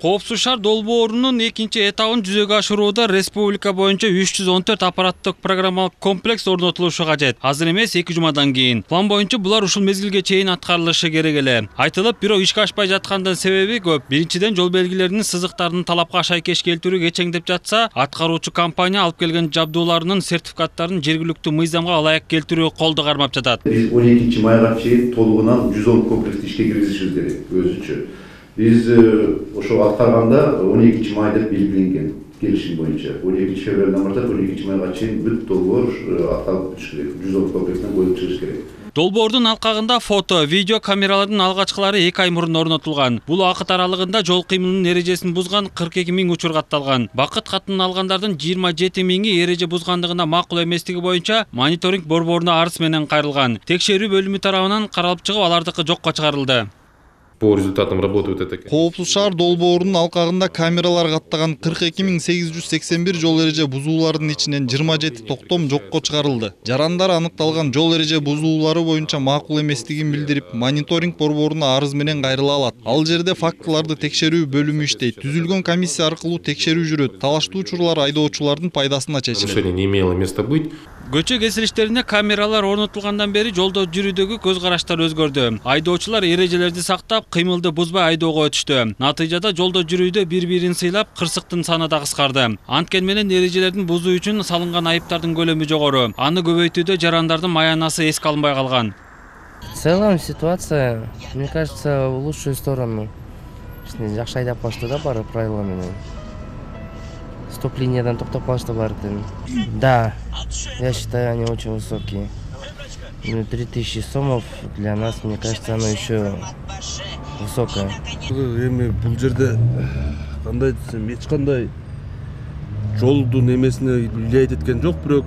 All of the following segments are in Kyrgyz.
Коопсуз шаар долбоорунун экинчи этабын жүзөгө ашырууда республика боюнча 314 аппараттык программалык комплекс орнотулушу кажет. Азыр эмес 2 жумадан кийин. План боюнча булар ушул мезгилге чейин аткарылышы керек эле. Айтылып, бирок ишке ашпай жаткандын себеби көп. Биринчиден, жол белгилеринин сызыктарынын талапка шайкеш келтирүү кечеңдеп жатса, аткаруучу компания алып келген жабдууларынын сертификаттарын жергиликтүү мыйзамга ылайык келтирүү колду кармап жатат. Биз 12 майга чейин толугунан 110 комплексти ишке киргизишибиз керек өзүнчө. Biz ошо аткарганда 12 май деп белгиленген келишим боюнча 12 февралдан баштап 12 майга чейин бүт долбоор аткарылып бүтүш керек. 110 комплекстен коюп чыгыш керек. Долбоордун алкагында фото, видео камералардын алгачкылары 2 ай мурун орнотулган. Бул акыт аралыгында жол кыймылынын эрежесин бузган 42 000 учур катталган. Бакыт катын алгандардын 27 000-и эреже бузгандыгына макул эместиги боюнча мониторинг борборуна арыз менен кайрылган. Текшерүү бөлүмү тарабынан каралып чыгып, алардыкы жокко чыгарылды. По результатам работы вот этой Коопсуз шаар долбоорунун алкагында камералар каттаган 42 881 жол эреже бузууларынын ичинен 27 токтом жокко чыгарылды. Жарандар аныкталган жол эреже бузуулары боюнча макул эместигин билдирип, мониторинг борборуна арыз менен кайрыла алат. Ал жерде фактыларды текшерүү бөлүмү иштейт. Түзүлгөн комиссия аркылуу текшерүү жүрөт. Талаштуу учурлар айдоочулардын пайдасына чечилет. Нарушение не имело места быть. Көчө кесилиштерине камералар орнотулгандан бери жолдо жүрүүдөгү көз караштар өзгөрдү. Айдоочулар эрежелерди сактап, кыймылды бузбай айдоого өтүштү. Натыйжада жолдо жүрүүдө бири-бирин сыйлап, кырсыктын саны да кыскарды. Анткени менен эрежелердин бузуу үчүн салынган айыптардын көлөмү жогору. Аны көбөйтүүдө жарандардын маянасы эске алынбай калган. В целом ситуация, мне кажется, в лучшую сторону. Жакшы айдап калышты да бары правила менен. Стоп-линиядан токтоп калышты бары. Да, я считаю, они очень высокие. 3000 сомов для нас, мне кажется, оно еще высокое. Бул жерде кандай десем, эч кандай жолдун эмесине влиять эткен жок, бирок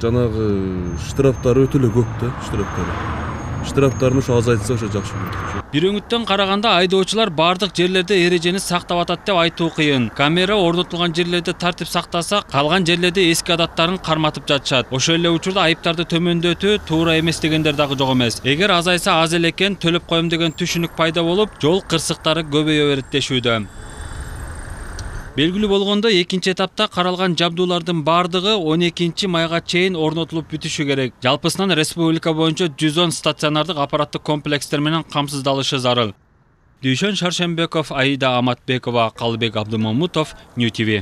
жанагы штрафтары өтө эле көп да, штрафтарын ошо азайтса ошо жакшы болот. Бир өңүттөн караганда айдоочулар бардык жерлерде эрежени сактап атат деп айтуу кыйын. Камера орнотулган жерлерде тартип сактаса, калган жерлерде эски адаттарын карматып жатышат. Ошол эле учурда айыптарды төмөндөтүү туура эмес дегендер дагы жок эмес. Эгер азайса аз эле экен, төлөп коем деген түшүнүк пайда болуп, жол кырсыктары көбөйө берет дешүүдө. Белгилүү болгондо, экинчи этапта каралган жабдуулардын бардыгы 12 майга чейин орнотулуп бүтүшү керек. Жалпысынан республика боюнча 110 стационардык аппараттык комплекстер менен камсыздалышы зарыл. Дүйшөн Шаршембеков, Аида Аматбекова, Калыбек Абдымамутов, Нью ТВ.